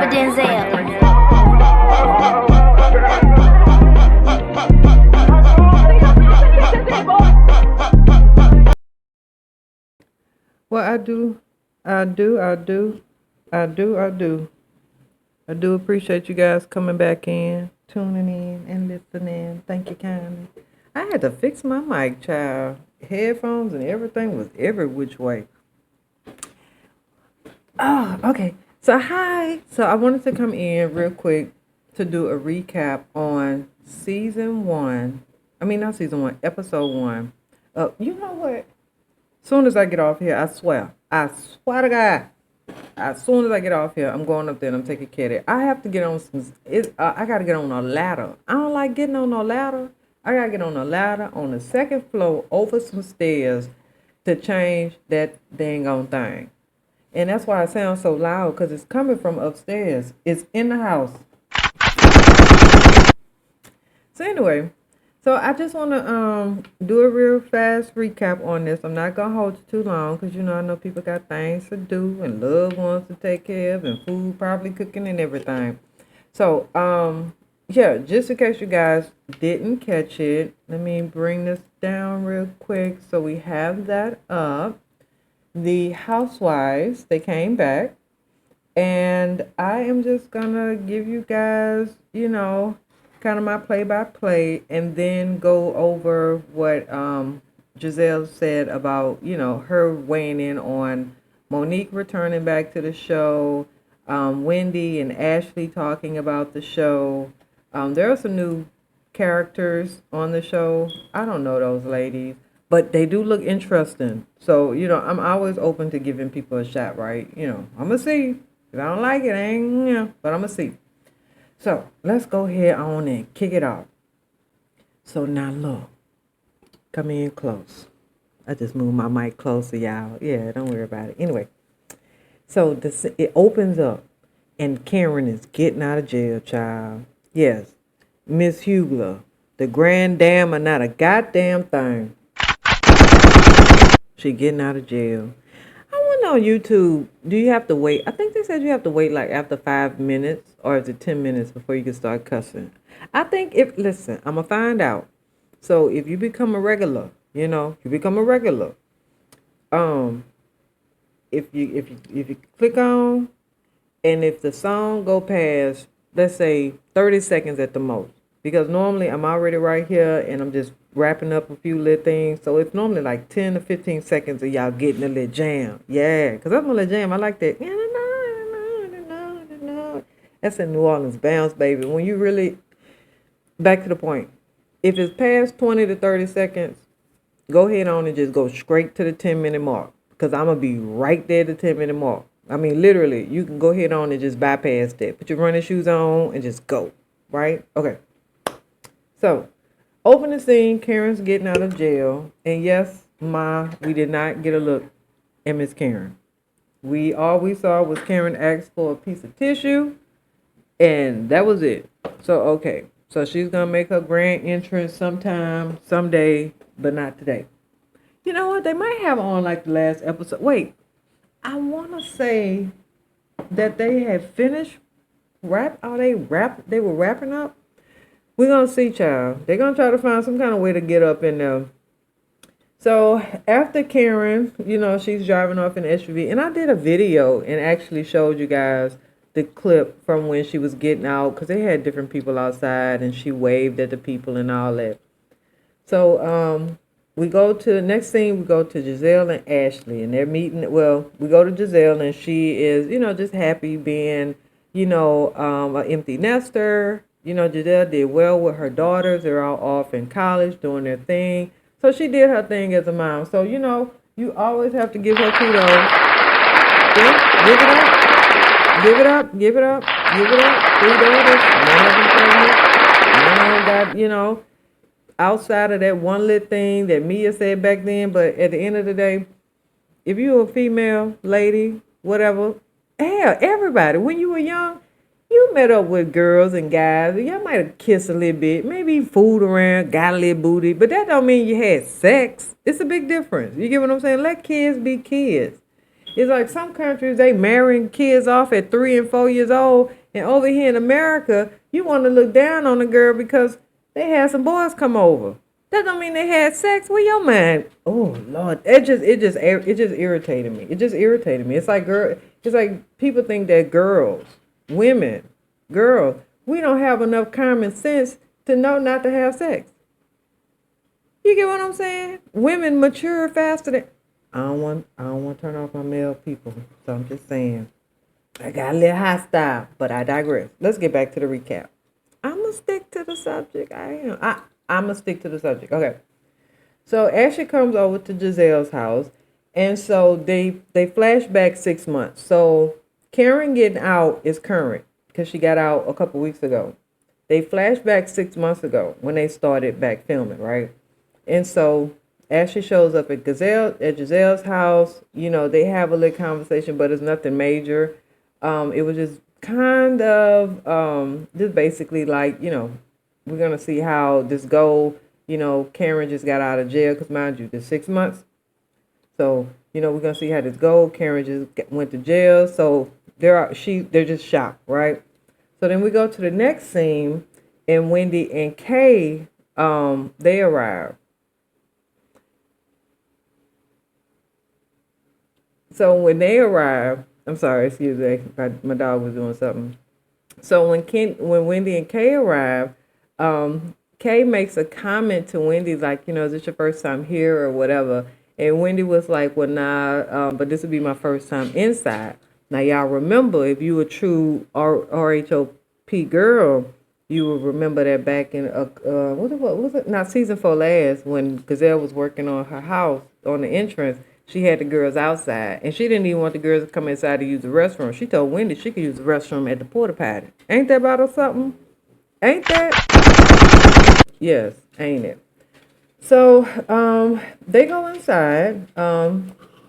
rapper Denzel. Well, I do appreciate you guys coming back in, tuning in, and listening. Thank you kindly. I had to fix my mic, child. Headphones and everything was every which way. Oh, okay. So, hi. So, I wanted to come in real quick to do a recap on season one. I mean, not season one, episode one. You know what? Soon as I get off here, I swear to God, as soon as I get off here, I'm going up there and I'm taking care of it. I have to get on I got to get on a ladder. I don't like getting on a ladder. I got to get on a ladder on the second floor over some stairs to change that dang on thing. And that's why it sounds so loud because it's coming from upstairs. It's in the house. So anyway, so I just want to do a real fast recap on this. I'm not gonna hold you too long because I know people got things to do and loved ones to take care of and food probably cooking and everything. So yeah, just in case you guys didn't catch it, let me bring this down real quick so we have that up. The housewives, they came back, and I am just gonna give you guys, kind of my play by play, and then go over what Giselle said about, her weighing in on Monique returning back to the show, Wendy and Ashley talking about the show. There are some new characters on the show. I don't know those ladies, but they do look interesting. So, I'm always open to giving people a shot, right? I'm going to see. If I don't like it, I ain't, but I'm going to see. So, let's go ahead on and kick it off. So, now look. Come in close. I just moved my mic closer, y'all. Yeah, don't worry about it. Anyway, so it opens up, and Karen is getting out of jail, child. Yes, Miss Hugler, the grand dam, are not a goddamn thing. She getting out of jail. I went on YouTube. Do you have to wait? I think they said you have to wait like after 5 minutes, or is it 10 minutes before you can start cussing? I think listen, I'm gonna find out. So if you become a regular, if you click on, and if the song go past, let's say 30 seconds at the most, because normally I'm already right here and I'm just wrapping up a few little things. So it's normally like 10 to 15 seconds of y'all getting a little jam. Yeah, because I'm a little jam. I like that. That's in New Orleans bounce, baby. When you really, back to the point. If it's past 20 to 30 seconds, go ahead on and just go straight to the 10-minute mark. Because I'm going to be right there at the 10-minute mark. I mean, literally, you can go ahead on and just bypass that. Put your running shoes on and just go. Right? Okay. So, open the scene. Karen's getting out of jail. And yes, we did not get a look at Miss Karen. All we saw was Karen asked for a piece of tissue. And that was it. So, okay. So she's going to make her grand entrance sometime, someday, but not today. You know what? They might have on like the last episode. Wait. I want to say that they had finished They were wrapping up. We're going to see, child. They're going to try to find some kind of way to get up in there. So after Karen, she's driving off in the SUV. And I did a video and actually showed you guys the clip from when she was getting out, because they had different people outside and she waved at the people and all that. So we go to the next scene. We go to Giselle and Ashley, and they're meeting. Well, we go to Giselle, and she is, just happy being, an empty nester. Giselle did well with her daughters. They're all off in college doing their thing. So she did her thing as a mom. So, you always have to give her kudos. Yeah, give it up. Give it up. 3 daughters. None of them pregnant. None got, outside of that one little thing that Mia said back then. But at the end of the day, if you're a female lady, whatever, hell, everybody, when you were young, you met up with girls and guys. And y'all might have kissed a little bit, maybe fooled around, got a little booty. But that don't mean you had sex. It's a big difference. You get what I'm saying? Let kids be kids. It's like some countries they marrying kids off at 3 and 4 years old, and over here in America, you want to look down on the girl because they had some boys come over. That don't mean they had sex. Where your mind? Oh Lord, it just irritated me. It just irritated me. It's like it's like people think that women, girls, we don't have enough common sense to know not to have sex. You get what I'm saying? Women mature faster than I don't want to turn off my male people. So I'm just saying. I got a little hostile, but I digress. Let's get back to the recap. I'm gonna stick to the subject. I'm gonna stick to the subject. Okay. So Ashley comes over to Giselle's house, and so they flash back 6 months. So Karen getting out is current because she got out a couple weeks ago. They flash back 6 months ago when they started back filming, right? And so Ashley shows up at Giselle's house. They have a little conversation, but it's nothing major. It was just kind of just basically like, we're gonna see how this go. Karen just got out of jail because mind you, there's 6 months. So we're gonna see how this go. Karen just went to jail, so they're just shocked, right? So then we go to the next scene, and Wendy and Kay they arrive. So when they arrive, I'm sorry, excuse me, my dog was doing something. So when Wendy and Kay arrive, Kay makes a comment to Wendy like, is this your first time here or whatever? And Wendy was like, well, nah, but this would be my first time inside. Now, y'all remember, if you a true RHOP girl, you will remember that back in, what was it? Not season 4 last, when Gazelle was working on her house, on the entrance, she had the girls outside, and she didn't even want the girls to come inside to use the restroom. She told Wendy she could use the restroom at the porta potty. Ain't that about or something? Ain't that? Yes, ain't it? So they go inside,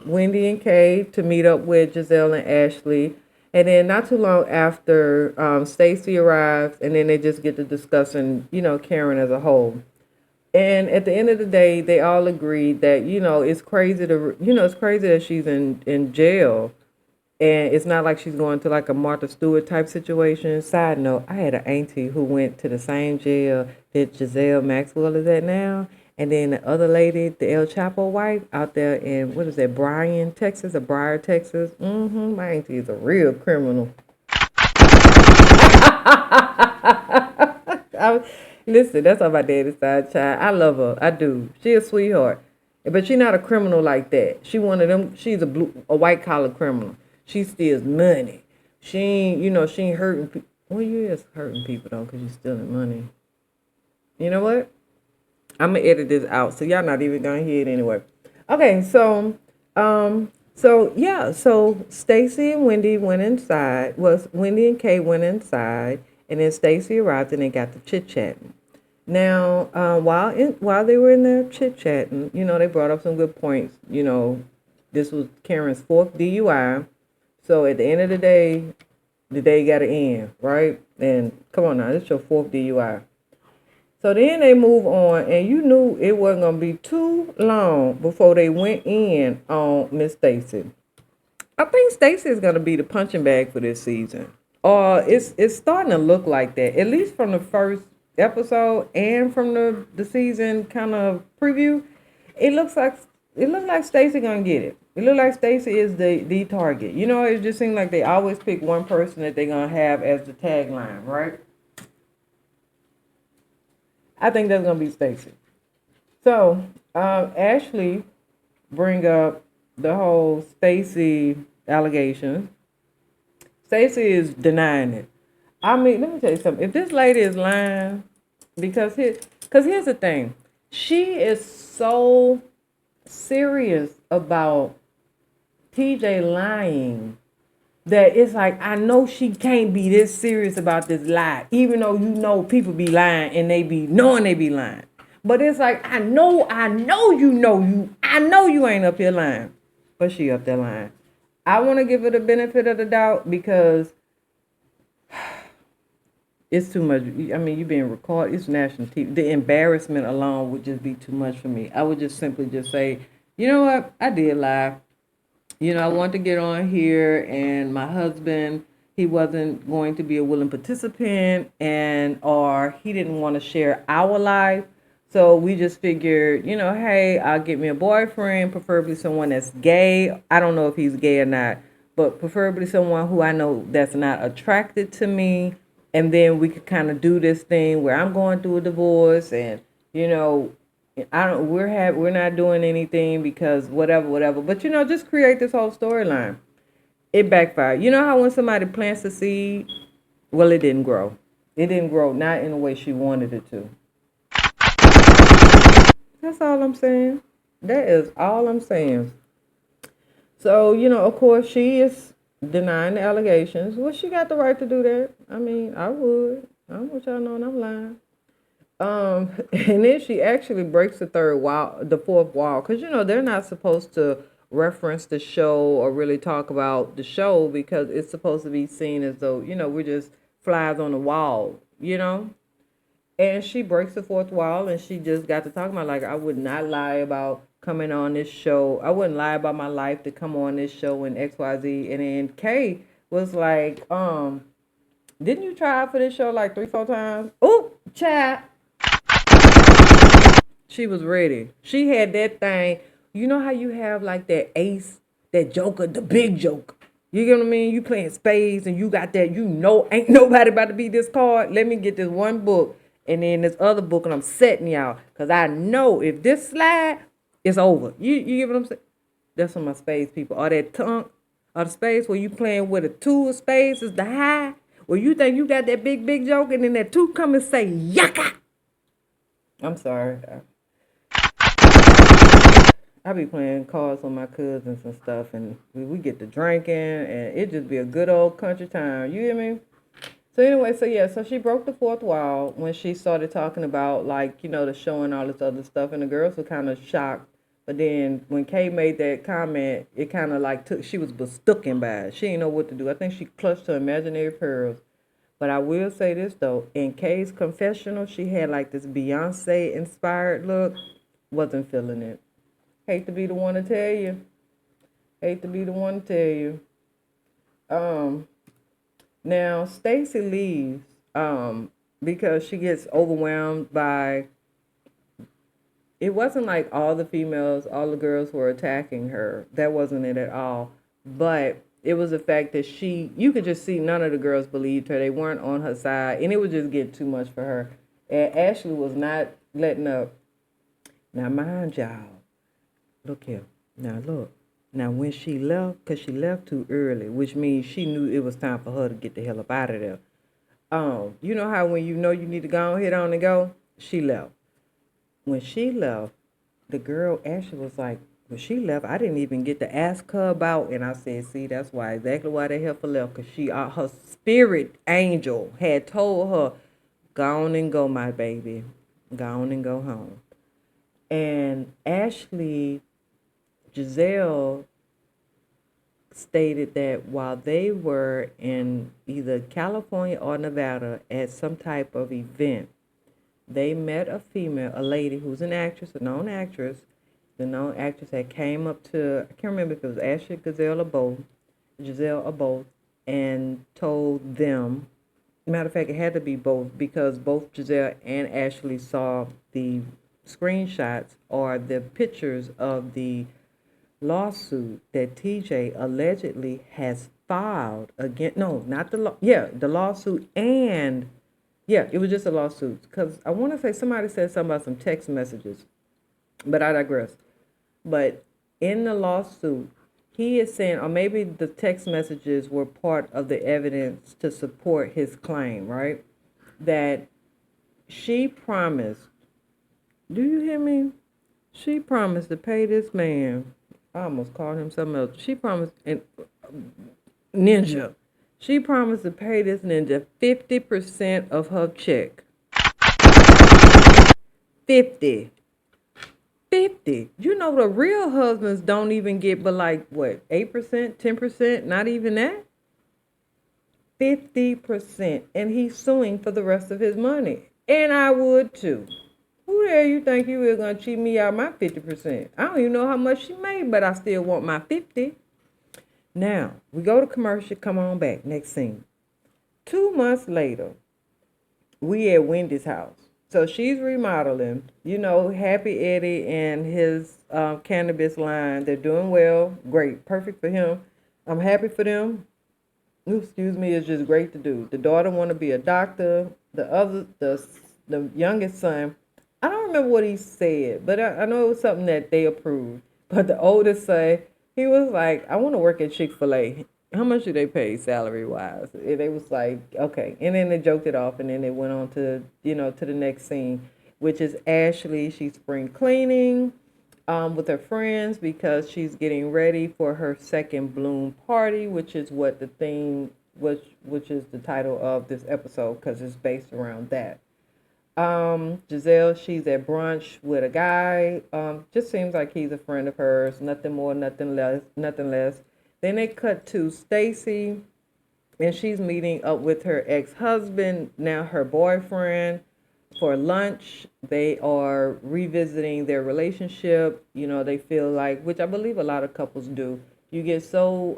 Wendy and Kay, to meet up with Giselle and Ashley. And then not too long after, Stacy arrives, and then they just get to discussing, Karen as a whole. And at the end of the day, they all agreed that, it's crazy that she's in jail. And it's not like she's going to like a Martha Stewart type situation. Side note, I had an auntie who went to the same jail that Giselle Maxwell is at now. And then the other lady, the El Chapo wife, out there in, what is that, Bryan, Texas, or Briar, Texas. My auntie is a real criminal. Listen, that's on my daddy's side, child. I love her. I do. She a sweetheart. But she not a criminal like that. She one of them. She's a white collar criminal. She steals money. She ain't, she ain't hurting people. Well, you is hurting people though, cause you stealing money. You know what? I'm gonna edit this out, so y'all not even gonna hear it anyway. Okay, so Stacy and Wendy went inside. Wendy and Kay went inside, and then Stacy arrived, and they got to chit chatting. Now, while they were in there chit chatting, they brought up some good points. This was Karen's 4th DUI. So at the end of the day got to end, right? And come on now, this is your 4th DUI. So then they move on, and you knew it wasn't gonna be too long before they went in on Miss Stacy. I think Stacy is gonna be the punching bag for this season. It's starting to look like that, at least from the first episode and from the season kind of preview. It looks like Stacy gonna get it. It looks like Stacy is the target. It just seems like they always pick one person that they're gonna have as the tagline, right? I think that's gonna be Stacy. So Ashley bring up the whole Stacy allegation. Stacy is denying it. I mean, let me tell you something. If this lady is lying, here's the thing, she is so serious about TJ lying that it's like, I know she can't be this serious about this lie, even though people be lying and they be knowing they be lying. But it's like, I know you ain't up here lying, but she up there lying. I want to give her the benefit of the doubt because it's too much. I mean, you being recorded. It's national TV. The embarrassment alone would just be too much for me. I would just simply just say, you know what? I did lie. I wanted to get on here, and my husband, he wasn't going to be a willing participant, and or he didn't want to share our life. So we just figured, hey, I'll get me a boyfriend, preferably someone that's gay. I don't know if he's gay or not, but preferably someone who I know that's not attracted to me. And then we could kind of do this thing where I'm going through a divorce, and you know, we're not doing anything because whatever. But just create this whole storyline. It backfired. You know how when somebody plants a seed, well, it didn't grow. It didn't grow, not in the way she wanted it to. That's all I'm saying. That is all I'm saying. So, of course, she is denying the allegations. Well, she got the right to do that. I mean, I would. I want y'all knowing I'm lying. And then she actually breaks the fourth wall, because they're not supposed to reference the show or really talk about the show because it's supposed to be seen as though we're just flies on the wall. And she breaks the fourth wall, and she just got to talking about, like, I would not lie about coming on this show. I wouldn't lie about my life to come on this show and XYZ. And then Kay was like, didn't you try for this show like 3-4 times? Oh, chat. She was ready. She had that thing. You know how you have like that ace, that joker, the big joker. You get what I mean? You playing spades and you got that, ain't nobody about to beat this card. Let me get this one book and then this other book, and I'm setting y'all. Because I know if this slide, it's over. You get what I'm saying? That's what my spades people. Or that tongue, or the spades where you playing with a two of spades is the high. Where you think you got that big joker, and then that two come and say, yaka. I'm sorry. I be playing cards with my cousins and stuff, and we get to drinking, and it just be a good old country time. You hear me? So anyway, so she broke the fourth wall when she started talking about, like, the show and all this other stuff, and the girls were kind of shocked. But then when Kay made that comment, it kind of like she was bestooken by it. She didn't know what to do. I think she clutched her imaginary pearls. But I will say this though, in Kay's confessional, she had like this Beyonce inspired look. Wasn't feeling it. Hate to be the one to tell you. Hate to be the one to tell you. Now Stacy leaves because she gets overwhelmed by. It wasn't like all the girls were attacking her. That wasn't it at all. But it was the fact that you could just see none of the girls believed her. They weren't on her side, and it was just getting too much for her. And Ashley was not letting up. Now mind y'all. Look here. Now look. Now when she left, because she left too early, which means she knew it was time for her to get the hell up out of there. You know how when you know you need to go ahead on and go? She left. When she left, the girl Ashley was like, when she left, I didn't even get to ask her about, and I said, see, that's exactly why they helped her left, because her spirit angel had told her, go on and go, my baby. Go on and go home. And Giselle stated that while they were in either California or Nevada at some type of event, they met a lady who's a known actress. The known actress that came up to, I can't remember if it was Ashley, Giselle or both, and told them, matter of fact, it had to be both, because both Giselle and Ashley saw the screenshots or the pictures of the lawsuit that TJ allegedly has filed against, no, not the lawsuit, and it was just a lawsuit, because I want to say somebody said something about some text messages, but I digress. But in the lawsuit, he is saying, or maybe the text messages were part of the evidence to support his claim, right? That she promised, do you hear me? She promised to pay this man, I almost called him something else. She promised, Ninja. She promised to pay this ninja 50% of her check. 50. You know the real husbands don't even get but like what, 8%, 10%, not even that. 50%, and he's suing for the rest of his money, and I would too. Who the hell you think you were gonna cheat me out my 50%? I don't even know how much she made, but I still want my 50. Now, we go to commercial, come on back, next scene. 2 months later, we at Wendy's house. So she's remodeling. Happy Eddie and his cannabis line. They're doing well. Great. Perfect for him. I'm happy for them. Ooh, excuse me. It's just great to do. The daughter want to be a doctor. The youngest son, I don't remember what he said, but I know it was something that they approved. But the oldest son, he was like, I want to work at Chick-fil-A. How much do they pay salary wise? And they was like, okay. And then they joked it off, and then they went on to the next scene, which is Ashley. She's spring cleaning with her friends because she's getting ready for her second bloom party, which is what the theme, which is the title of this episode because it's based around that. Giselle, she's at brunch with a guy. Just seems like he's a friend of hers. Nothing more, nothing less, nothing less. Then they cut to Stacy, and she's meeting up with her ex-husband, now her boyfriend, for lunch. They are revisiting their relationship. They feel like, which I believe a lot of couples do. You get so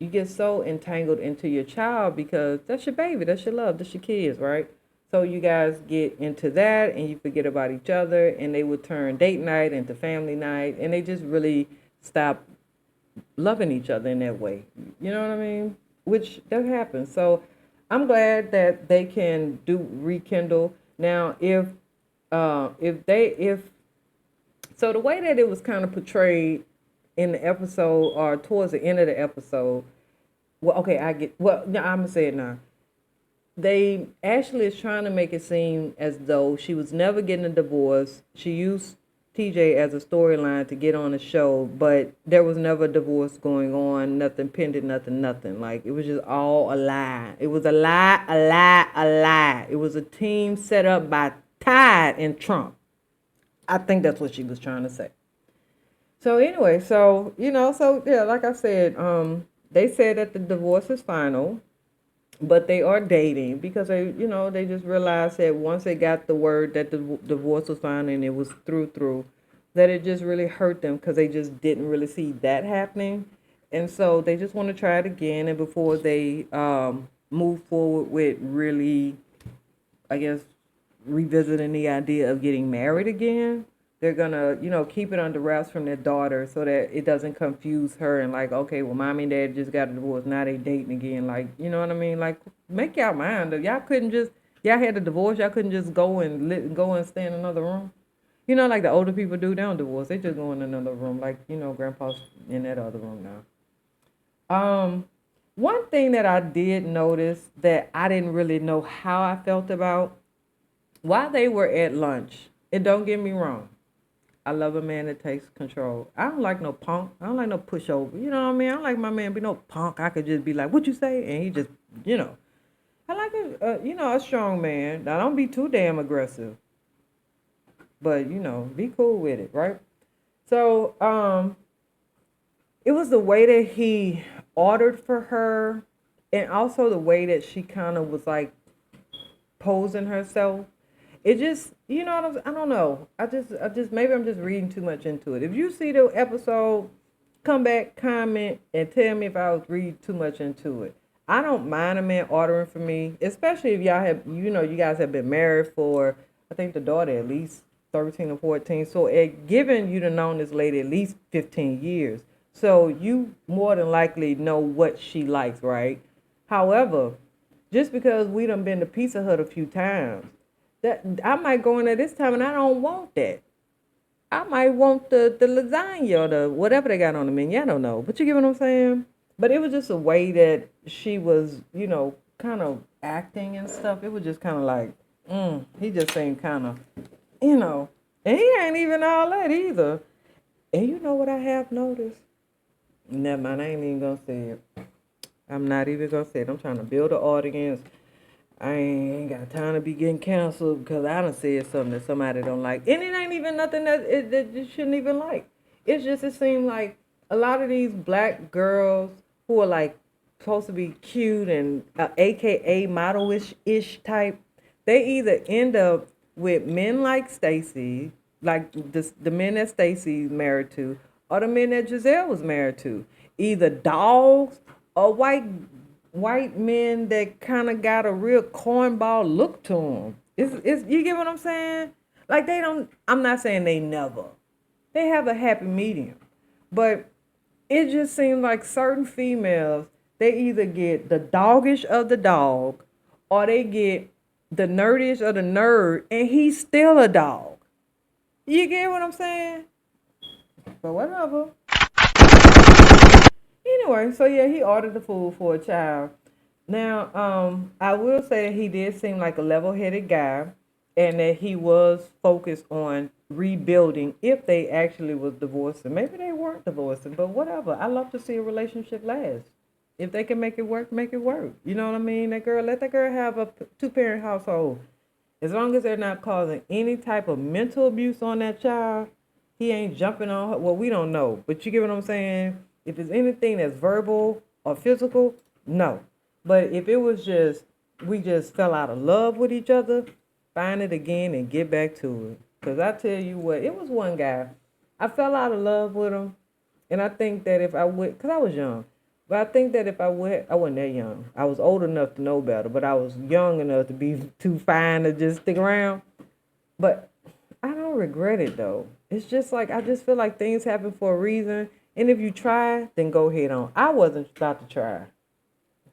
entangled into your child because that's your baby, that's your love, that's your kids, right? So you guys get into that and you forget about each other, and they would turn date night into family night, and they just really stop loving each other in that way. You know what I mean? Which that happens. So I'm glad that they can do rekindle. Now, if so the way that it was kind of portrayed in the episode or towards the end of the episode, well, okay, no, I'm gonna say it now. Ashley is trying to make it seem as though she was never getting a divorce. She used TJ as a storyline to get on the show, but there was never a divorce going on, nothing pending, nothing. Like, it was just all a lie. It was a lie, a lie, a lie. It was a team set up by Tide and Trump. I think that's what she was trying to say. So anyway, so yeah, like I said, they said that the divorce is final, but they are dating because they just realized that once they got the word that the divorce was final and it was through, that it just really hurt them because they just didn't really see that happening, and so they just want to try it again. And before they move forward with really, I guess, revisiting the idea of getting married again, they're gonna, keep it under wraps from their daughter so that it doesn't confuse her and like, okay, well, mommy and dad just got a divorce, now they dating again. Like, you know what I mean? Like, make y'all mind. Y'all couldn't just, y'all had a divorce, y'all couldn't just go and stay in another room. Like the older people do, they don't divorce. They just go in another room. Like, grandpa's in that other room now. One thing that I did notice that I didn't really know how I felt about while they were at lunch, and don't get me wrong, I love a man that takes control. I don't like no punk. I don't like no pushover. You know what I mean? I don't like my man be no punk. I could just be like, what you say? And he just, I like a strong man. Now, don't be too damn aggressive. But, be cool with it, right? So, it was the way that he ordered for her, and also the way that she kind of was like posing herself. It just, I don't know. Maybe I'm just reading too much into it. If you see the episode, come back, comment, and tell me if I was reading too much into it. I don't mind a man ordering for me, especially if y'all have, you guys have been married for, I think the daughter at least 13 or 14. So given you've known this lady at least 15 years. So you more than likely know what she likes, right? However, just because we done been to Pizza Hut a few times, that I might go in there this time and I don't want that. I might want the lasagna or the whatever they got on the menu. I don't know. But you get what I'm saying? But it was just a way that she was, kind of acting and stuff. It was just kind of like, he just seemed kind of, and he ain't even all that either. And you know what I have noticed? Never mind, I ain't even gonna say it. I'm not even gonna say it. I'm trying to build an audience. I ain't got time to be getting canceled because I done said something that somebody don't like. And it ain't even nothing that you shouldn't even like. It's just, it seems like a lot of these black girls who are like supposed to be cute and AKA model-ish type, they either end up with men like Stacy, like the men that Stacy's married to, or the men that Giselle was married to. either dogs or white men that kind of got a real cornball look to them. It's you get what I'm saying? Like they don't. I'm not saying they never. They have a happy medium, but it just seems like certain females they either get the doggish of the dog, or they get the nerdish of the nerd, and he's still a dog. You get what I'm saying? But whatever. Anyway, so yeah, he ordered the food for a child. Now, I will say that he did seem like a level-headed guy, and that he was focused on rebuilding if they actually was divorcing. Maybe they weren't divorcing, but whatever. I love to see a relationship last. If they can make it work, make it work. You know what I mean? Let that girl have a two-parent household. As long as they're not causing any type of mental abuse on that child, he ain't jumping on her. Well, we don't know, but you get what I'm saying? If it's anything that's verbal or physical, no. But if it was just, we just fell out of love with each other, find it again and get back to it. Because I tell you what, it was one guy. I fell out of love with him. And I think that if I would, because I was young, but I think that if I would, I wasn't that young. I was old enough to know better, but I was young enough to be too fine to just stick around. But I don't regret it though. It's just like, I just feel like things happen for a reason. And if you try, then go head on. I wasn't about to try.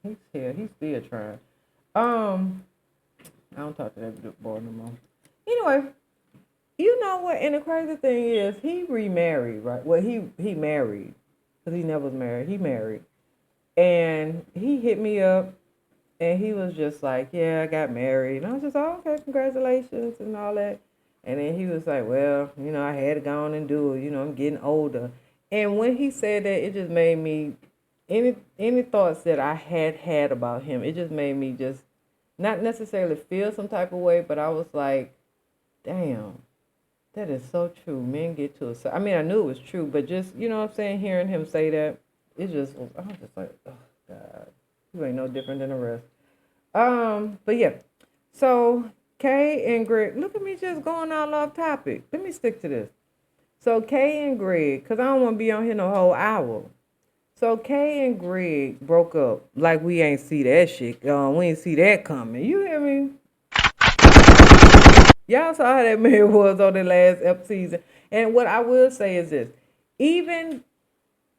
He's here. He's still trying. I don't talk to that boy no more. Anyway, you know what? And the crazy thing is, he remarried, right? Well, he married, because he never was married. He married, and he hit me up, and he was just like, "Yeah, I got married," and I was just, "Oh, okay, congratulations," and all that. And then he was like, "Well, I had to go on and do it. I'm getting older." And when he said that, it just made me any thoughts that I had about him. It just made me just not necessarily feel some type of way, but I was like, damn, that is so true. Men get to a, I mean, I knew it was true, but just, you know what I'm saying, hearing him say that, it just, I was just like, oh, God, you ain't no different than the rest. But yeah, so Kay and Greg, look at me just going all off topic. Let me stick to this. So Kay and Greg, because I don't want to be on here no whole hour. So Kay and Greg broke up like we ain't see that shit. We ain't see that coming. You hear me? Y'all saw how that man was on the last season. And what I will say is this. Even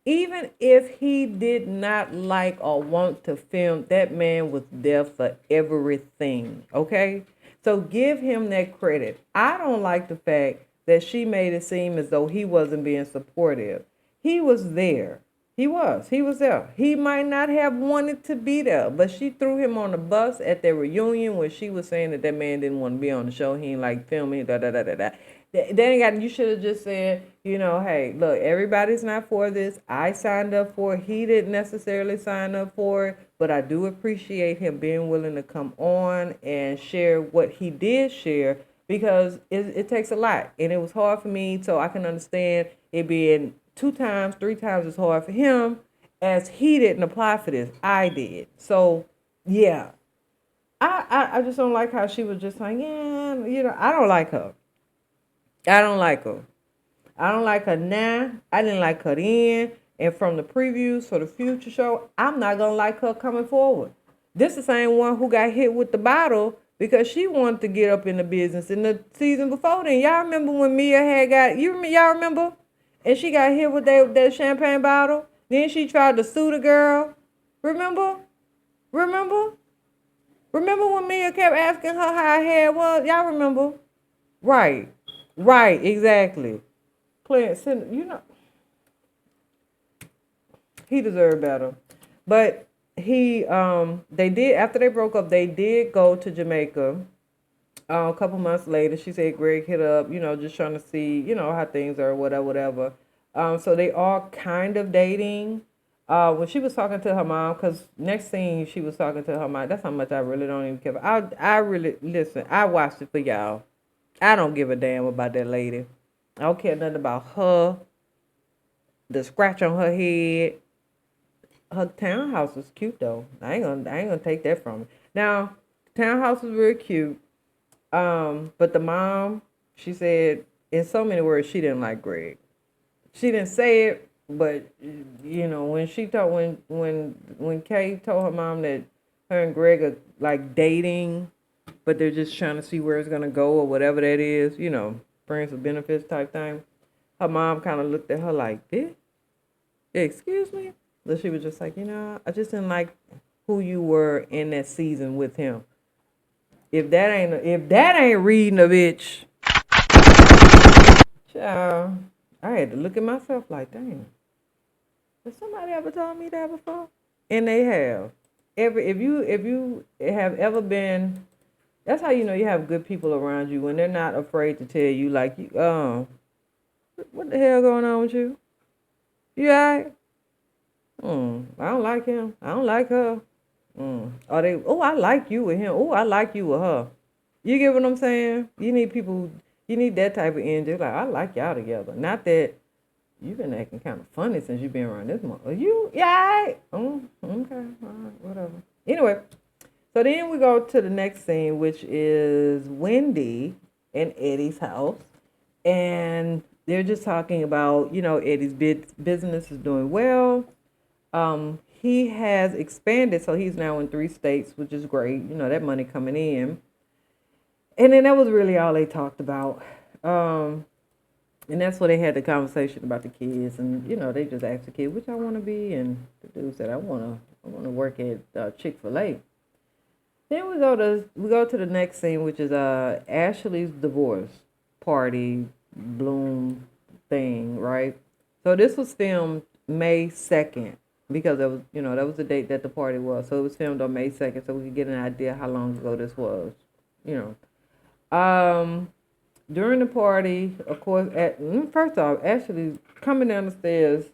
if he did not like or want to film, that man was there for everything. Okay? So give him that credit. I don't like the fact that she made it seem as though he wasn't being supportive. He was there. He was. He was there. He might not have wanted to be there, but she threw him on the bus at their reunion when she was saying that that man didn't want to be on the show. He ain't like filming, da da da da da. Then got, you should have just said, hey, look, everybody's not for this. I signed up for it. He didn't necessarily sign up for it, but I do appreciate him being willing to come on and share what he did share, because it takes a lot. And it was hard for me, so I can understand it being 2 times, 3 times as hard for him, as he didn't apply for this. I did. So, yeah. I just don't like how she was just like, yeah, I don't like her. I don't like her. I don't like her now. I didn't like her then. And from the previews for the future show, I'm not going to like her coming forward. This is the same one who got hit with the bottle because she wanted to get up in the business in the season before then. Y'all remember when Mia had y'all remember? And she got hit with that champagne bottle. Then she tried to sue the girl. Remember? Remember when Mia kept asking her how her hair was? Y'all remember? Right. Right, exactly. Clint, he deserved better. But they did, after they broke up, they did go to Jamaica. A couple months later, she said Greg hit up, just trying to see, how things are, whatever. So they are kind of dating. When she was talking to her mom, because next scene she was talking to her mom, that's how much I really don't even care. I really, listen, I watched it for y'all. I don't give a damn about that lady. I don't care nothing about her, the scratch on her head. Her townhouse was cute though. I ain't gonna take that from her. Now, the townhouse was very cute. But the mom, she said in so many words she didn't like Greg. She didn't say it, But when she told when Kay told her mom that her and Greg are like dating, but they're just trying to see where it's gonna go or whatever that is, friends with benefits type thing. Her mom kind of looked at her like, "Eh, excuse me," but she was just like, I just didn't like who you were in that season with him. If that ain't reading a bitch, child, I had to look at myself like, damn. Has somebody ever told me that before? And they have. If you have ever been, that's how you know you have good people around you when they're not afraid to tell you like, what the hell going on with you? You alright? I don't like him. I don't like her. Or they, oh, I like you with him. Oh, I like you with her. You get what I'm saying? You need that type of energy. Like, I like y'all together. Not that you've been acting kind of funny since you've been around this month. Yeah, okay, all right, whatever. Anyway, so then we go to the next scene, which is Wendy and Eddie's house. And they're just talking about, Eddie's business is doing well. He has expanded, so he's now in 3 states, which is great. That money coming in. And then that was really all they talked about. And that's where they had the conversation about the kids, and they just asked the kid, "Which I want to be," and the dude said, "I want to work at Chick-fil-A." Then we go to the next scene, which is Ashley's divorce party bloom thing, right? So this was filmed May 2nd because that was the date that the party was. So it was filmed on May 2nd, so we could get an idea how long ago this was. You know, during the party, of course, first off, Ashley coming down the stairs,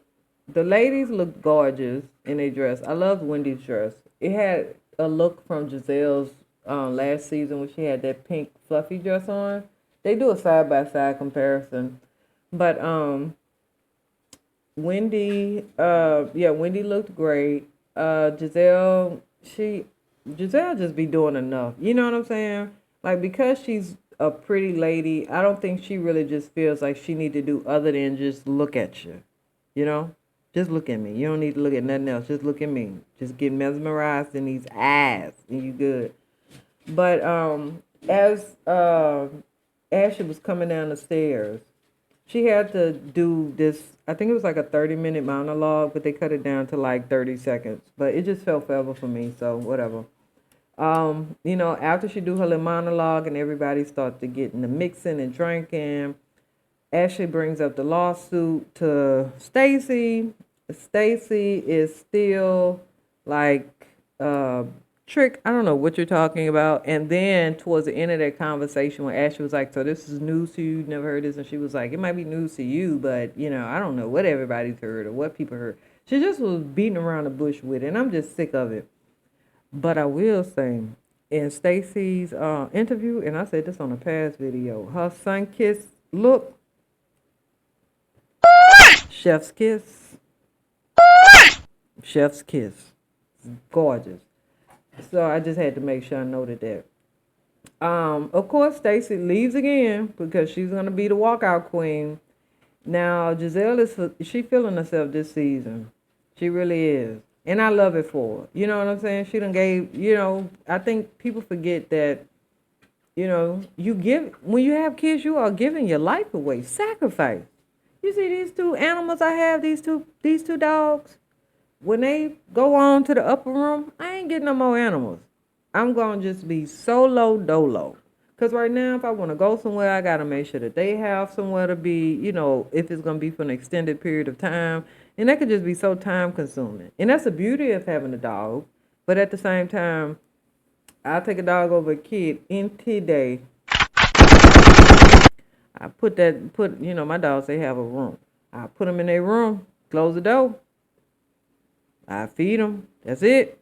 the ladies looked gorgeous in their dress. I loved Wendy's dress. It had a look from Giselle's last season when she had that pink fluffy dress on. They do a side by side comparison, but Wendy looked great. Giselle just be doing enough. You know what I'm saying? Like, because she's a pretty lady, I don't think she really just feels like she need to do other than just look at you. You know? Just look at me. You don't need to look at nothing else. Just look at me. Just get mesmerized in these eyes and you good. But as Ashley was coming down the stairs, she had to do this. I think it was like a 30-minute monologue, but they cut it down to like 30 seconds. But it just felt forever for me, so whatever. After she do her little monologue and everybody starts to get in the mixing and drinking, Ashley brings up the lawsuit to Stacy. Stacy is still like, Trick, I don't know what you're talking about. And then towards the end of that conversation, when Ashley was like, "So this is news to you? Never heard this?" And she was like, "It might be news to you, but I don't know what everybody's heard or what people heard." She just was beating around the bush with it, and I'm just sick of it. But I will say, in Stacy's interview, and I said this on a past video, her sun kiss look, chef's kiss, chef's kiss, gorgeous. So I just had to make sure I noted that. Of course, Stacy leaves again because she's gonna be the walkout queen. Now Giselle she feeling herself this season. She really is, and I love it for her. You know what I'm saying? She done gave. I think people forget that. You give when you have kids, you are giving your life away, sacrifice. You see these two animals I have, these two dogs. When they go on to the upper room, I ain't getting no more animals. I'm going to just be solo dolo. Because right now, if I want to go somewhere, I got to make sure that they have somewhere to be, if it's going to be for an extended period of time. And that could just be so time consuming. And that's the beauty of having a dog. But at the same time, I'll take a dog over a kid any day. I my dogs, they have a room. I put them in their room, close the door. I feed them. That's it.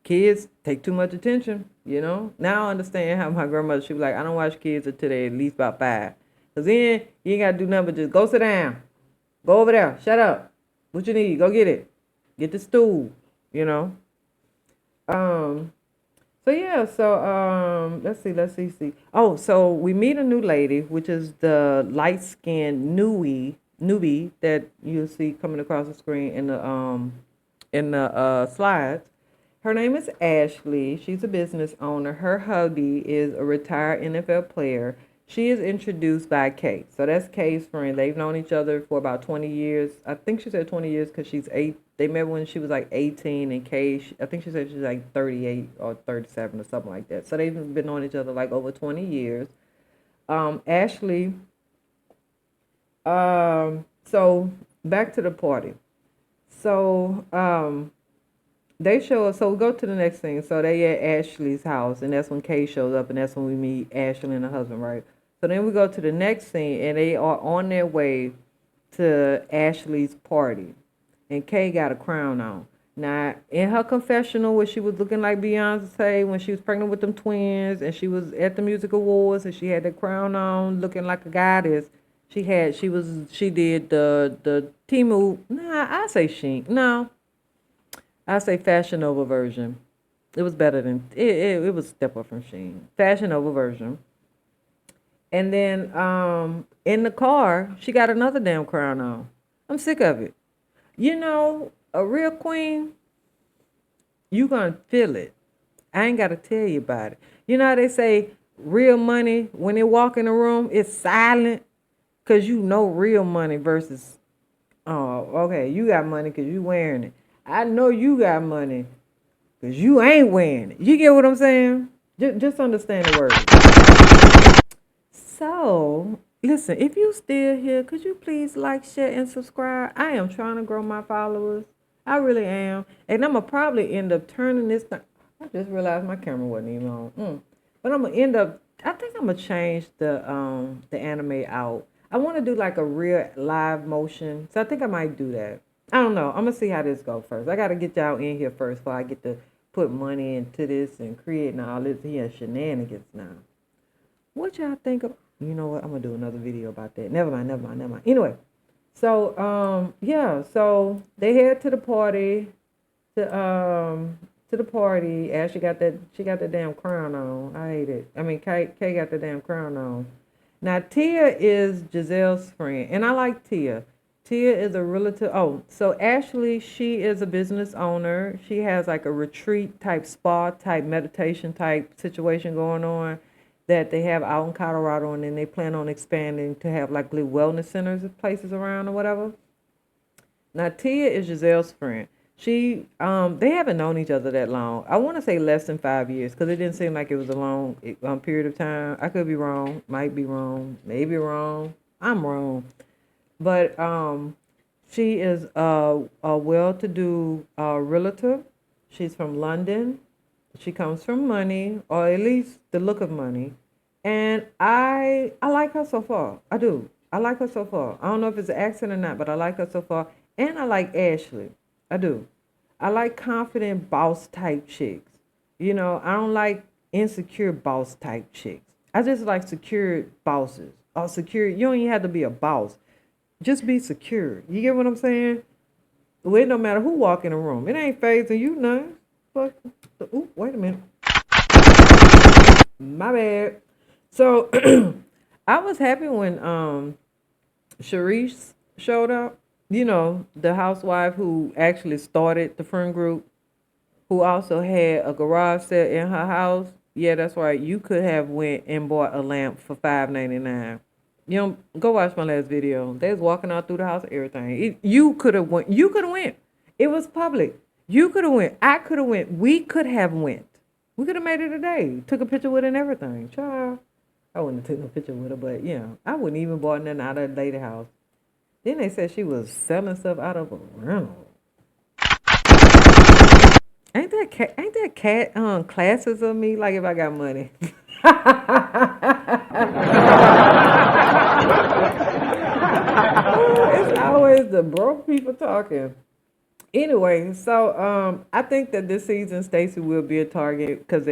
Kids take too much attention. Now I understand how my grandmother, she was like, "I don't watch kids until they're at least about 5. Because then you ain't got to do nothing but just go sit down. Go over there. Shut up. What you need? Go get it. Get the stool. you know. Um, so yeah, let's see. Oh, so we meet a new lady, which is the light skinned Nui newbie that you'll see coming across the screen in the slides. Her name is Ashley. She's a business owner. Her hubby is a retired NFL player. She is introduced by Kay. So that's Kay's friend. They've known each other for about 20 years. I think she said 20 years because she's eight. They met when she was like 18, and Kay, I think she said she's like 38 or 37 or something like that. So they've been knowing each other like over 20 years. Ashley, so back to the party. So, they show us. So we go to the next thing. So they at Ashley's house, and that's when Kay shows up, and that's when we meet Ashley and her husband, right? So then we go to the next scene, and they are on their way to Ashley's party, and Kay got a crown on. Now, in her confessional, where she was looking like Beyonce when she was pregnant with them twins, and she was at the music awards, and she had the crown on, looking like a goddess. She did the Timu. Nah, I say Sheen. No, I say Fashion Nova version. It was better than it was a step up from Sheen. Fashion Nova version. And then in the car, she got another damn crown on. I'm sick of it. You know, a real queen, you gonna feel it. I ain't gotta tell you about it. You know how they say real money when they walk in the room, it's silent, cause you know real money versus okay, you got money cause you wearing it. I know you got money because you ain't wearing it. You get what I'm saying? Just understand the word. So, listen, if you still here, could you please like, share, and subscribe? I am trying to grow my followers. I really am. And I'm going to probably end up turning this thing. I just realized my camera wasn't even on. But I'm going to end up, I think I'm going to change the anime out. I want to do like a real live motion. So I think I might do that. I don't know. I'm going to see how this goes first. I got to get y'all in here first before I get to put money into this and creating all this here shenanigans now. What y'all think of? You know what? I'm going to do another video about that. Never mind. Anyway, so, yeah. So they head to the party. To the party. Ashley she got that damn crown on. I hate it. I mean, Kay got the damn crown on. Now, Tia is Giselle's friend, and I like Tia. Tia is a relative. Oh, so Ashley, she is a business owner. She has like a retreat type spa type meditation type situation going on that they have out in Colorado, and then they plan on expanding to have like little wellness centers and places around or whatever. Now, Tia is Giselle's friend. They haven't known each other that long. I want to say less than 5 years because it didn't seem like it was a long period of time. I could be wrong, might be wrong, maybe wrong. I'm wrong. But she is a well-to-do realtor. She's from London. She comes from money, or at least the look of money. And I like her so far. I do. I like her so far. I don't know if it's an accent or not, but I like her so far. And I like Ashley. I do. I like confident boss type chicks. You know, I don't like insecure boss type chicks. I just like secure bosses. Or secure. You don't even have to be a boss. Just be secure. You get what I'm saying? Well, it don't matter who walk in the room. It ain't phasing you none. Fuck. Ooh, wait a minute. My bad. So I was happy when Sharice showed up. You know, the housewife who actually started the friend group, who also had a garage set in her house. Yeah, that's right. You could have went and bought a lamp for $5.99. You know, go watch my last video. They was walking out through the house, everything. You could have went. You could have went. It was public. You could have went. I could have went. We could have went. We could have made it a day. Took a picture with her and everything. Child. I wouldn't have taken a picture with her, but yeah, I wouldn't even bought nothing out of the lady house. Then they said she was selling stuff out of a rental. Ain't that cat classes of me? Like if I got money. It's always the broke people talking. Anyway, so I think that this season Stacey will be a target because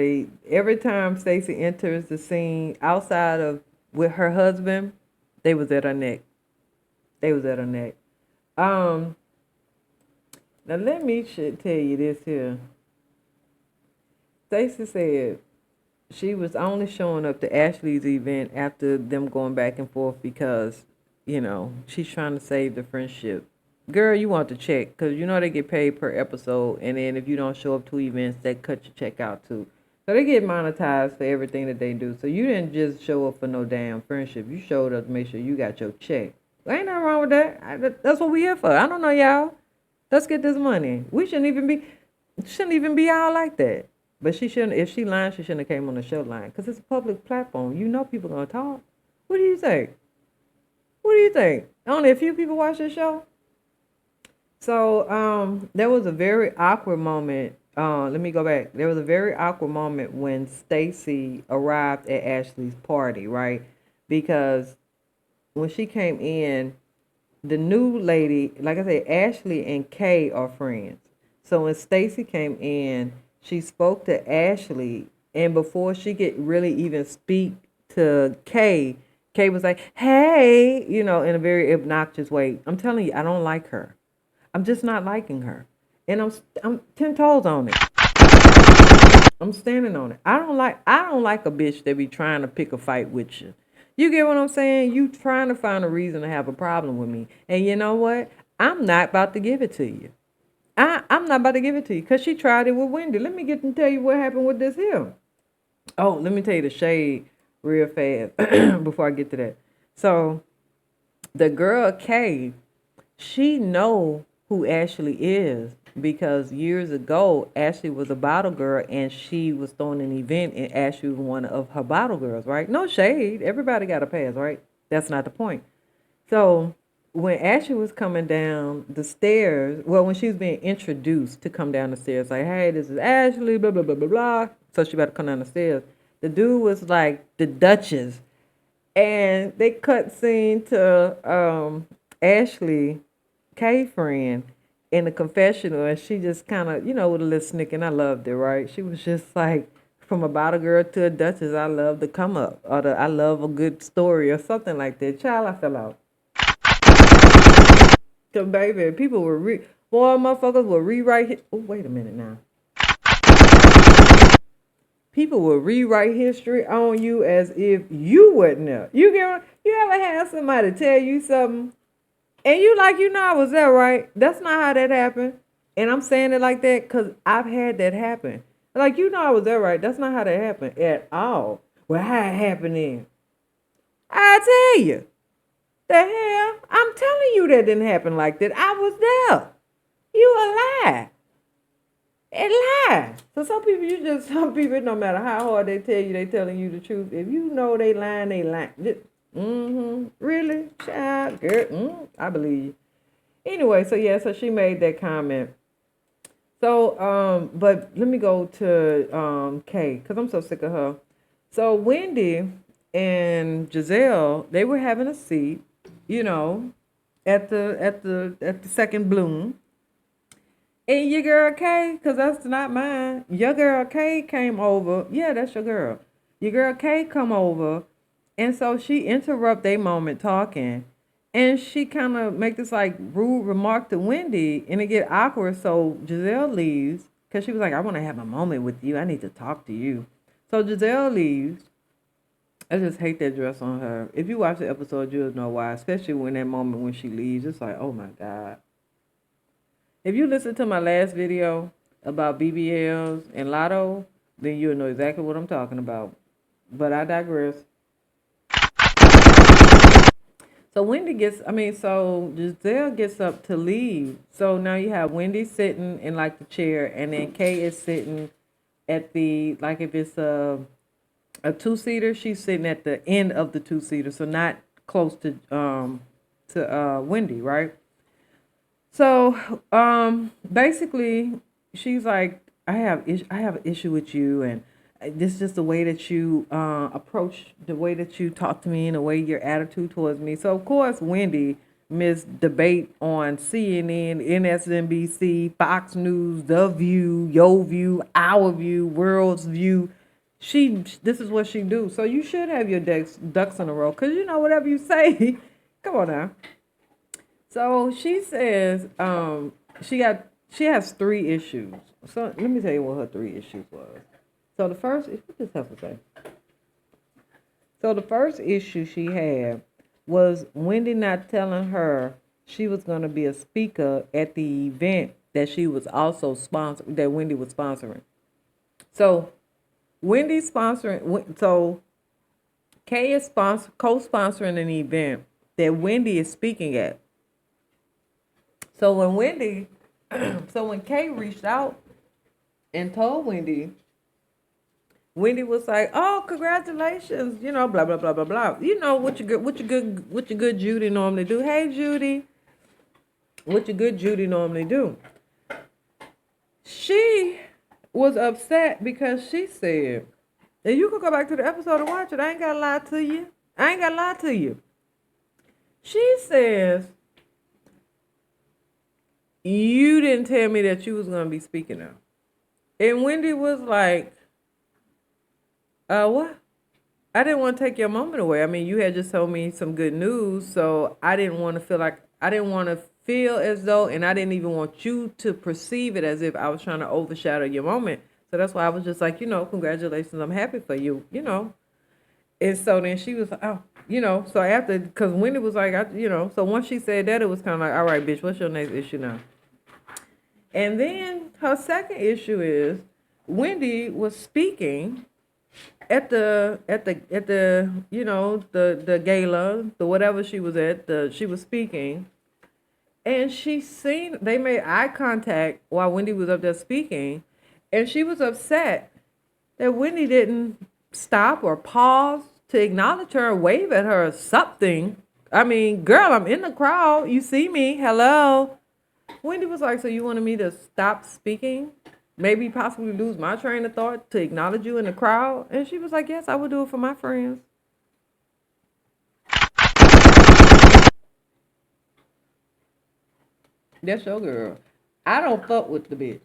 every time Stacey enters the scene outside of with her husband, they was at her neck. They was at her neck. Now let me tell you this here. Stacey said she was only showing up to Ashley's event after them going back and forth because she's trying to save the friendship. Girl, you want to check because they get paid per episode, and then if you don't show up to events, they cut your check out too. So they get monetized for everything that they do. So you didn't just show up for no damn friendship. You showed up to make sure you got your check. Ain't nothing wrong with that. That's what we here for. I don't know y'all. Let's get this money. We shouldn't even be all like that. But she shouldn't. If she lying, she shouldn't have came on the show line because it's a public platform. People gonna talk. What do you think? What do you think? Only a few people watch this show. So there was a very awkward moment. Let me go back. There was a very awkward moment when Stacy arrived at Ashley's party, right? Because when she came in, the new lady, like I said, Ashley and Kay are friends. So when Stacy came in, she spoke to Ashley, and before she could really even speak to Kay, Kay was like, "Hey," in a very obnoxious way. I'm telling you, I don't like her. I'm just not liking her, and I'm 10 toes on it. I'm standing on it. I don't like a bitch that be trying to pick a fight with you. You get what I'm saying? You trying to find a reason to have a problem with me, and you know what? I'm not about to give it to you. I'm not about to give it to you because she tried it with Wendy. Let me get and tell you what happened with this here. Oh, let me tell you the shade real fast before I get to that. So the girl Kay, she know who Ashley is because years ago Ashley was a bottle girl and she was throwing an event and Ashley was one of her bottle girls, right? No shade. Everybody got a pass, right? That's not the point. So when Ashley was coming down the stairs, well, when she was being introduced to come down the stairs, like, hey, this is Ashley, blah, blah, blah, blah, blah. So she better come down the stairs. The dude was like the Duchess. And they cut scene to Ashley, K friend, in the confessional, and she just kind of, with a little snick, and I loved it, right? She was just like, from a bottle girl to a Duchess, I love the come up, or I love a good story, or something like that. Child, I fell out. Cause baby, people were boy, motherfuckers will rewrite oh, wait a minute now. People will rewrite history on you as if you wasn't there. You ever had somebody tell you something and I was there, right? That's not how that happened. And I'm saying it like that because I've had that happen. Like, I was there, right? That's not how that happened at all. Well, how it happened then? I tell you. The hell? I'm telling you that didn't happen like that. I was there. You a lie. It lie. So some people, no matter how hard they tell you, they telling you the truth. If you know they lying, they lying. Really? Child, girl, I believe you. Anyway, so she made that comment. So, but let me go to Kay, because I'm so sick of her. So Wendy and Giselle, they were having a seat, at the second bloom. And your girl Kay, because that's not mine. Your girl Kay came over. Yeah, that's your girl. Your girl Kay come over. And so she interrupt a moment talking. And she kind of make this like rude remark to Wendy. And it get awkward. So Giselle leaves. Because she was like, I want to have a moment with you. I need to talk to you. So Giselle leaves. I just hate that dress on her. If you watch the episode, you'll know why. Especially when that moment when she leaves. It's like, oh my God. If you listen to my last video about BBLs and Lotto, then you'll know exactly what I'm talking about. But I digress. So Giselle gets up to leave. So now you have Wendy sitting in like the chair, and then Kay is sitting at the, like if it's a two-seater, she's sitting at the end of the two-seater, so not close to Wendy, right? So, basically, she's like, I have an issue with you, and this is just the way that you approach, the way that you talk to me, and the way your attitude towards me. So, of course, Wendy missed debate on CNN, MSNBC, Fox News, The View, Your View, Our View, World's View. This is what she do. So you should have your ducks in a row, because whatever you say, come on now. So she says she has 3 issues. So let me tell you what her 3 issues was. So what does this have to say? So the first issue she had was Wendy not telling her she was going to be a speaker at the event that she was also sponsoring, that Wendy was sponsoring. So Wendy's sponsoring, so Kay is co-sponsoring an event that Wendy is speaking at. So when Kay reached out and told Wendy, Wendy was like, "Oh, congratulations!" Blah blah blah blah blah. What your good Judy normally do? Hey Judy, what your good Judy normally do? She was upset because she said, and you can go back to the episode and watch it. I ain't gotta lie to you. I ain't gotta lie to you. She says, "You didn't tell me that you was gonna be speaking now." And Wendy was like, what? I didn't want to take your moment away. I mean, you had just told me some good news, so I didn't want to feel as though, and I didn't even want you to perceive it as if I was trying to overshadow your moment. So that's why I was just like, congratulations, I'm happy for you, And so then she was like, oh, so after, because Wendy was like, so once she said that, it was kind of like, all right, bitch, what's your next issue now? And then her second issue is Wendy was speaking at the the gala, the whatever she was at, she was speaking, and they made eye contact while Wendy was up there speaking, and she was upset that Wendy didn't stop or pause to acknowledge her or wave at her or something. I mean, girl, I'm in the crowd. You see me. Hello. Wendy was like, so you wanted me to stop speaking? Maybe possibly lose my train of thought to acknowledge you in the crowd? And she was like, yes, I would do it for my friends. That's your girl. I don't fuck with the bitch.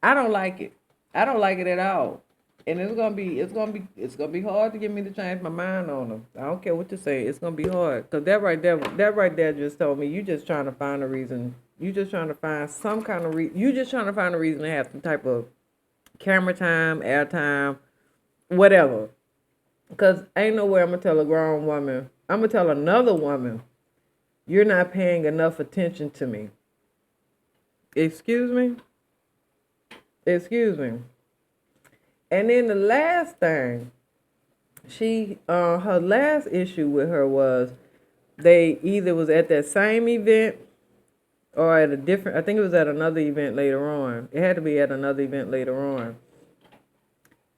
I don't like it. I don't like it at all. And it's gonna be hard to get me to change my mind on them. I don't care what you say. It's gonna be hard. Cause that right there just told me you just trying to find a reason. You just trying to find some kind of reason. You just trying to find a reason to have some type of camera time, air time, whatever. Cause ain't no way I'm gonna tell a grown woman. I'm gonna tell another woman, you're not paying enough attention to me. Excuse me. Excuse me. And then the last thing, her last issue with her was they either was at that same event or at a different, I think it was at another event later on. It had to be at another event later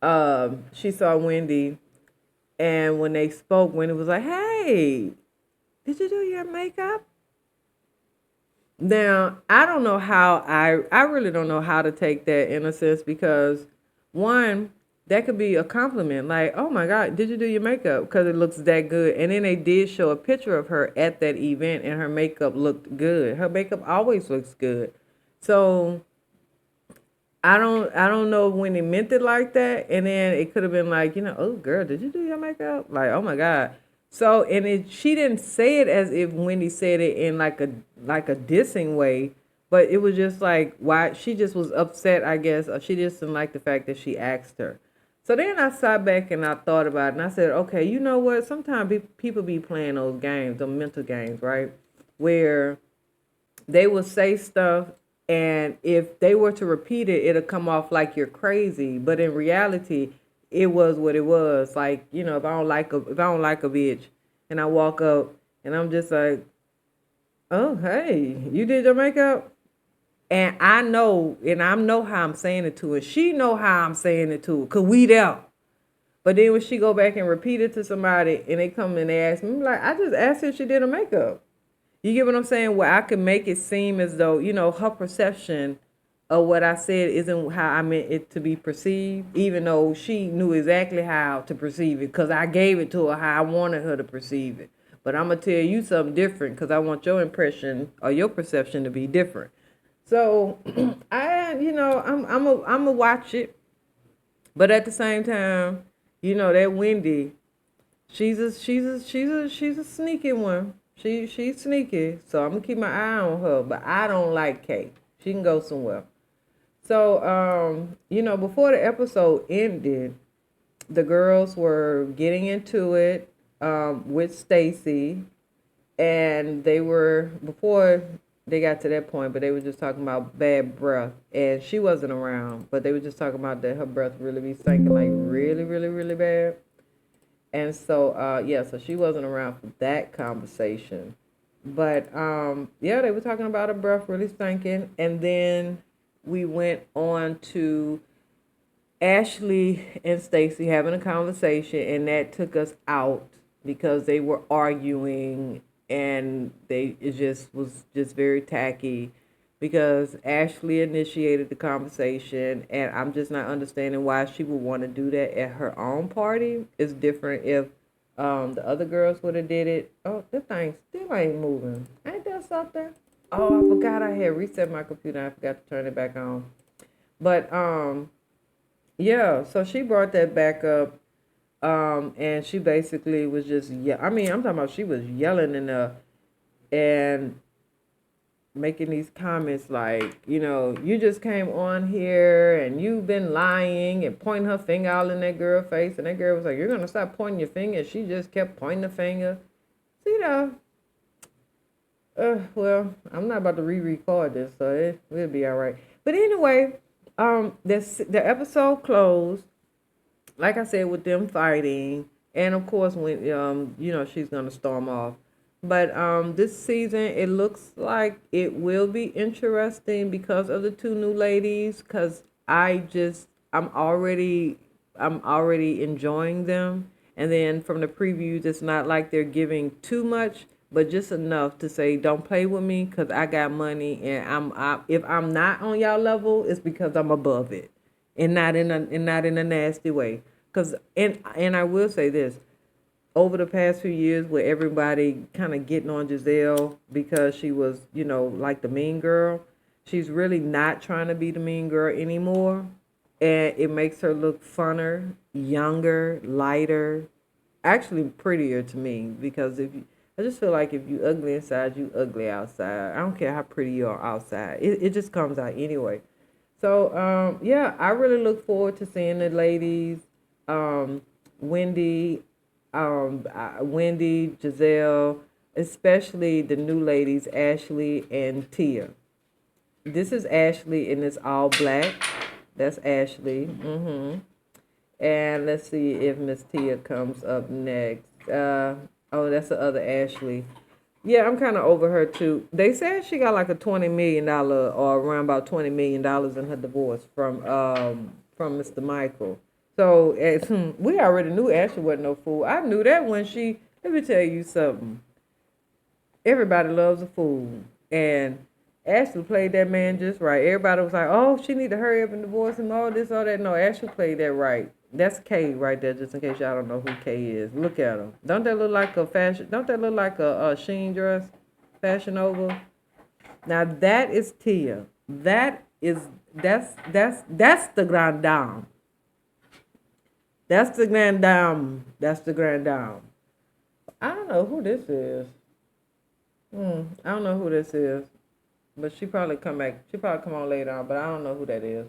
on. She saw Wendy, and when they spoke, Wendy was like, hey, did you do your makeup? Now, I don't know how, I really don't know how to take that in a sense because one, that could be a compliment. Like, oh my God, did you do your makeup? Because it looks that good. And then they did show a picture of her at that event and her makeup looked good. Her makeup always looks good. So I don't know when they meant it like that. And then it could have been like, oh girl, did you do your makeup? Like, oh my God. So, and she didn't say it as if Wendy said it in like a dissing way. But it was just like, why she just was upset, I guess, or she just didn't like the fact that she asked her. So then I sat back and I thought about it, and I said, okay, you know what? Sometimes people be playing those games, the mental games, right? Where they will say stuff, and if they were to repeat it, it'll come off like you're crazy. But in reality, it was what it was. Like, if I don't like a bitch, and I walk up and I'm just like, oh hey, you did your makeup? And I know how I'm saying it to her. She know how I'm saying it to her, cause we there. But then when she go back and repeat it to somebody and they come and they ask me, I'm like, I just asked her if she did her makeup. You get what I'm saying? Where I can make it seem as though, her perception of what I said isn't how I meant it to be perceived, even though she knew exactly how to perceive it, because I gave it to her how I wanted her to perceive it. But I'm going to tell you something different because I want your impression or your perception to be different. So I'm a watch it, but at the same time, that Wendy, she's a sneaky one. She's sneaky, so I'm gonna keep my eye on her. But I don't like Kate. She can go somewhere. So before the episode ended, the girls were getting into it with Stacy. and they were, before they got to that point, but they were just talking about bad breath, and she wasn't around, but they were just talking about that her breath really be stinking like really, really, really bad. And so yeah, so she wasn't around for that conversation. But yeah, they were talking about her breath really stinking, and then we went on to Ashley and Stacy having a conversation, and that took us out because they were arguing, and it just was just very tacky because Ashley initiated the conversation, and I'm just not understanding why she would want to do that at her own party. It's different if the other girls would have did it. Oh, this thing still ain't moving. Ain't that something? Oh, I forgot I had reset my computer. I forgot to turn it back on. But yeah, so she brought that back up, and she basically was just, yeah, I mean, I'm talking about she was yelling and making these comments like, you just came on here and you've been lying, and pointing her finger all in that girl's face, and that girl was like, you're gonna stop pointing your finger, and she just kept pointing the finger. So, well, I'm not about to re-record this, so it'll be all right. But anyway, the episode closed, like I said, with them fighting, and of course when she's gonna storm off. But this season it looks like it will be interesting because of the two new ladies. Cause I'm already enjoying them, and then from the previews, it's not like they're giving too much, but just enough to say, don't play with me, cause I got money, and if I'm not on y'all level, it's because I'm above it, and not in a nasty way. Cause and I will say this, over the past few years, with everybody kind of getting on Giselle because she was, like the mean girl, she's really not trying to be the mean girl anymore. And it makes her look funner, younger, lighter, actually prettier to me. Because I just feel like if you ugly inside, you ugly outside. I don't care how pretty you are outside. It just comes out anyway. So, yeah, I really look forward to seeing the ladies, Wendy, Wendy, Giselle, especially the new ladies, Ashley and Tia. This is Ashley, and it's all black. That's Ashley. And let's see if Miss Tia comes up next. Oh, that's the other Ashley. Yeah, I'm kind of over her too. They said she got like a $20 million, or around about $20 million in her divorce from Mr. Michael. So we already knew Ashley wasn't no fool. I knew that when she. Let me tell you something. Everybody loves a fool, and Ashley played that man just right. Everybody was like, "Oh, she need to hurry up and divorce him." All this, all that. No, Ashley played that right. That's Kay right there. Just in case y'all don't know who Kay is, look at her. Don't that look like a fashion? Don't that look like a Sheen dress, Fashion Over? Now that is Tia. That's the grand dame. That's the grand dame. That's the grand dame. I don't know who this is. I don't know who this is. But she probably come back. She probably come on later on, but I don't know who that is.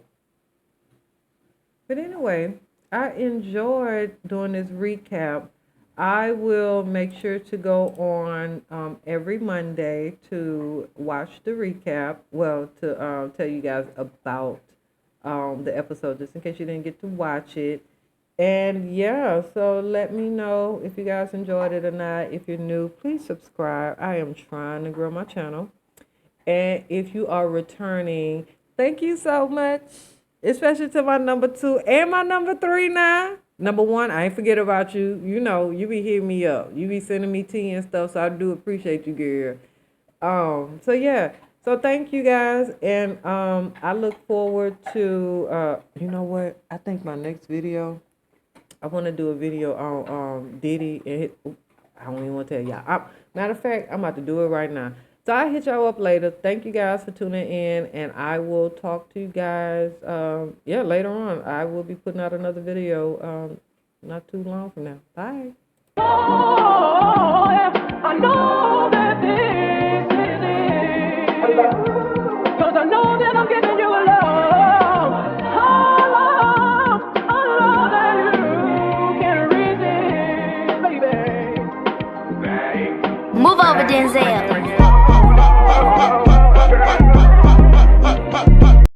But anyway, I enjoyed doing this recap. I will make sure to go on every Monday to watch the recap. Well, to tell you guys about the episode, just in case you didn't get to watch it. And yeah, so let me know if you guys enjoyed it or not. If you're new, please subscribe. I am trying to grow my channel. And if you are returning, thank you so much. Especially to my number 2 and my number 3 now. Number 1, I ain't forget about you. You be hitting me up. You be sending me tea and stuff, so I do appreciate you, girl. So yeah. So thank you guys. And I look forward to you know what? I think my next video, I want to do a video on Diddy and I don't even want to tell y'all. Matter of fact, I'm about to do it right now. So I'll hit y'all up later. Thank you guys for tuning in, and I will talk to you guys, later on. I will be putting out another video not too long from now. Bye. Oh, I know.